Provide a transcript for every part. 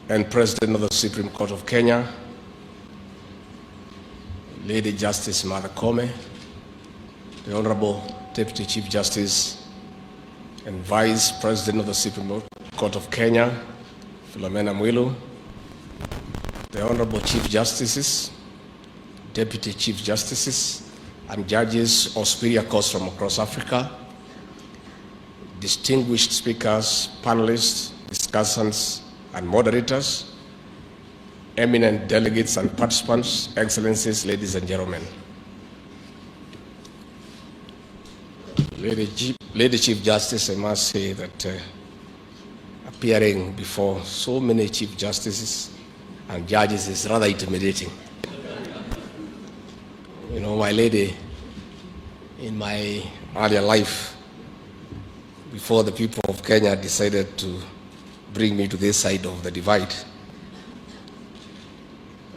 and President of the Supreme Court of Kenya, Lady Justice Martha Koome, the Honorable Deputy Chief Justice and Vice President of the Supreme Court of Kenya, Philomena Mwilu, the Honorable Chief Justices, Deputy Chief Justices, and judges of superior courts from across Africa, distinguished speakers, panelists, discussants, and moderators, eminent delegates and participants, excellencies, ladies and gentlemen. Lady Chief Justice, I must say that appearing before so many Chief Justices and judges is rather intimidating. You know, my lady, in my earlier life, before the people of Kenya decided to bring me to this side of the divide,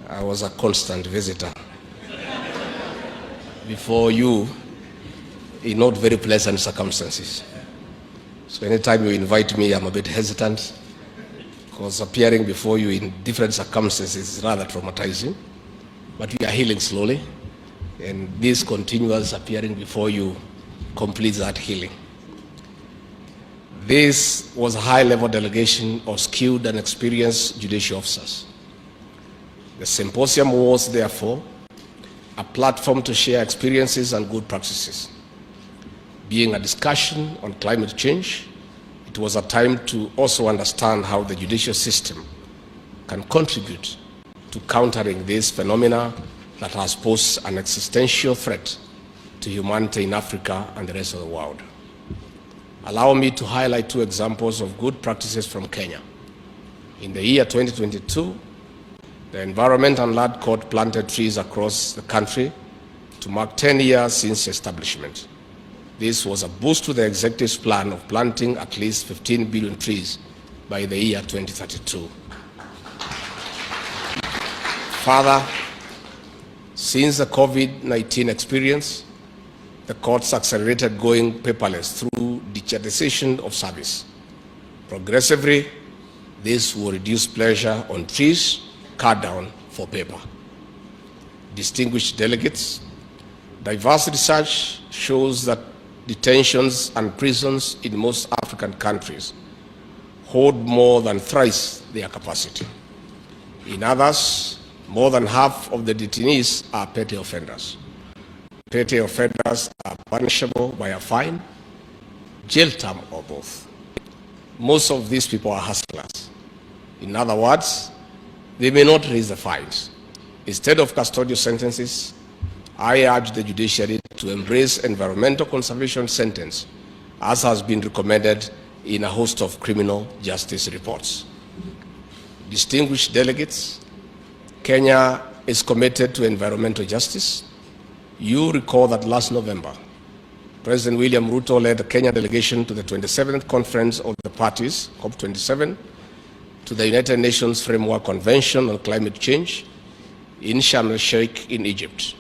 I was a constant visitor before you in not very pleasant circumstances. So anytime you invite me, I'm a bit hesitant because appearing before you in different circumstances is rather traumatizing. But we are healing slowly, and this continuous appearing before you completes that healing. This was a high-level delegation of skilled and experienced judicial officers. The symposium was, therefore, a platform to share experiences and good practices. Being a discussion on climate change, it was a time to also understand how the judicial system can contribute to countering this phenomena that has posed an existential threat to humanity in Africa and the rest of the world. Allow me to highlight two examples of good practices from Kenya. In the year 2022, the Environment and Land Court planted trees across the country to mark 10 years since establishment. This was a boost to the executive's plan of planting at least 15 billion trees by the year 2032. Further, since the COVID-19 experience, the courts accelerated going paperless through digitization of service. Progressively, this will reduce pressure on trees cut down for paper. Distinguished delegates, diverse research shows that detentions and prisons in most African countries hold more than thrice their capacity. In others, more than half of the detainees are petty offenders. Petty offenders are punishable by a fine, jail term, or both. Most of these people are hustlers. In other words, they may not raise the fines. Instead of custodial sentences, I urge the judiciary to embrace environmental conservation sentence, as has been recommended in a host of criminal justice reports. Distinguished delegates, Kenya is committed to environmental justice. You recall that last November, President William Ruto led the Kenya delegation to the 27th Conference of the Parties, COP27, to the United Nations Framework Convention on Climate Change in Sharm el-Sheikh in Egypt.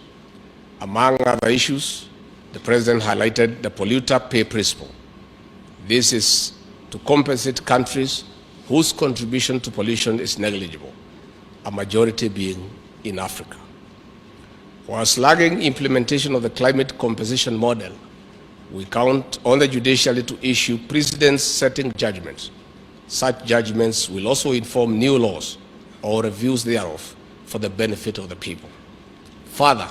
Among other issues, the President highlighted the polluter pay principle. This is to compensate countries whose contribution to pollution is negligible, a majority being in Africa. While slugging implementation of the climate compensation model, we count on the judiciary to issue precedent-setting judgments. Such judgments will also inform new laws or reviews thereof for the benefit of the people. Further,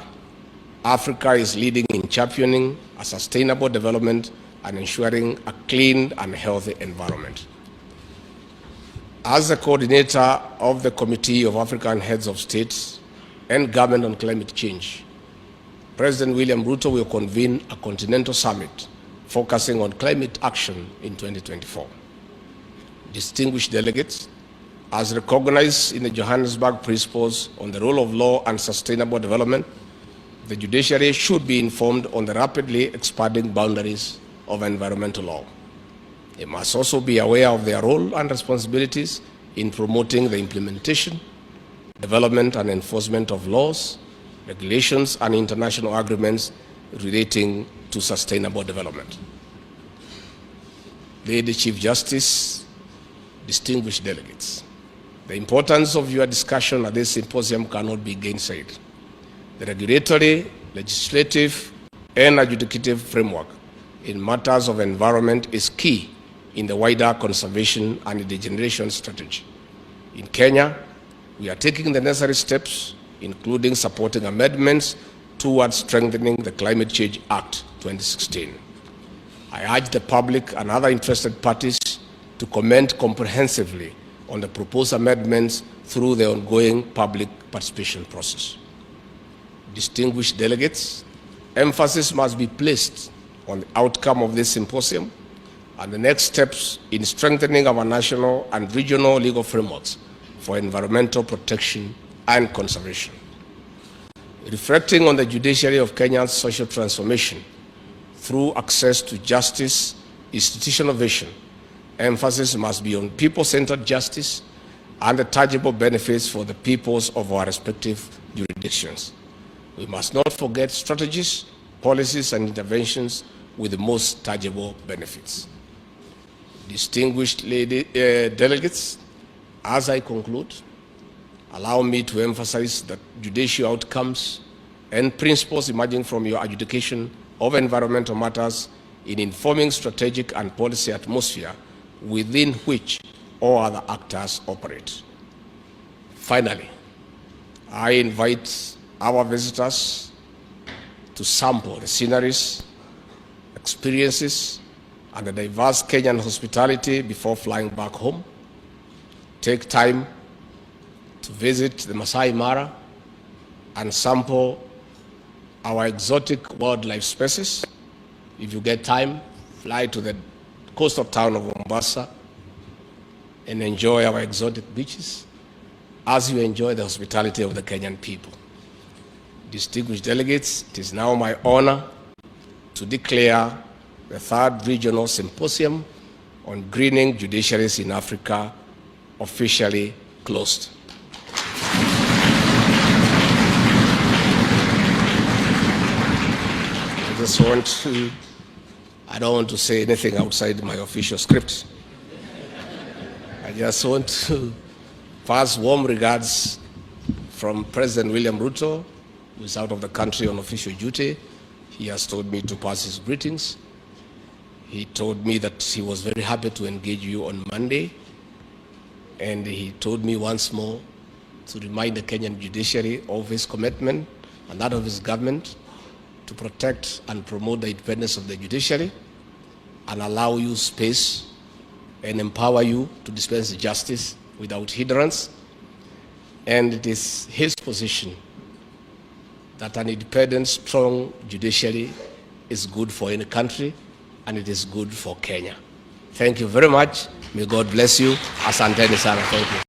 Africa is leading in championing a sustainable development and ensuring a clean and healthy environment. As the coordinator of the Committee of African Heads of States and Government on Climate Change, President William Ruto will convene a continental summit focusing on climate action in 2024. Distinguished delegates, as recognized in the Johannesburg Principles on the Rule of Law and Sustainable Development, the judiciary should be informed on the rapidly expanding boundaries of environmental law. They must also be aware of their role and responsibilities in promoting the implementation, development and enforcement of laws, regulations and international agreements relating to sustainable development. Lady Chief Justice, distinguished delegates, The importance of your discussion at this symposium cannot be gainsaid. The regulatory, legislative, and adjudicative framework in matters of environment is key in the wider conservation and regeneration strategy. In Kenya, we are taking the necessary steps, including supporting amendments towards strengthening the Climate Change Act 2016. I urge the public and other interested parties to comment comprehensively on the proposed amendments through the ongoing public participation process. Distinguished delegates, emphasis must be placed on the outcome of this symposium and the next steps in strengthening our national and regional legal frameworks for environmental protection and conservation. Reflecting on the judiciary of Kenya's social transformation through access to justice, institutional vision, emphasis must be on people-centered justice and the tangible benefits for the peoples of our respective jurisdictions. We must not forget strategies, policies, and interventions with the most tangible benefits. Distinguished delegates, as I conclude, allow me to emphasize that judicial outcomes and principles emerging from your adjudication of environmental matters in informing strategic and policy atmosphere within which all other actors operate. Finally, I invite our visitors to sample the sceneries, experiences, and the diverse Kenyan hospitality before flying back home. Take time to visit the Masai Mara and sample our exotic wildlife species. If you get time, fly to the coastal town of Mombasa and enjoy our exotic beaches as you enjoy the hospitality of the Kenyan people. Distinguished delegates, it is now my honor to declare the third regional symposium on greening judiciaries in Africa officially closed. I don't want to say anything outside my official script. I just want to pass warm regards from President William Ruto, who is out of the country on official duty. He has told me to pass his greetings. He told me that he was very happy to engage you on Monday. And he told me once more to remind the Kenyan judiciary of his commitment and that of his government to protect and promote the independence of the judiciary and allow you space and empower you to dispense justice without hindrance. And it is his position that an independent, strong judiciary is good for any country, and it is good for Kenya. Thank you very much. May God bless you. Asanteni sana. Thank you.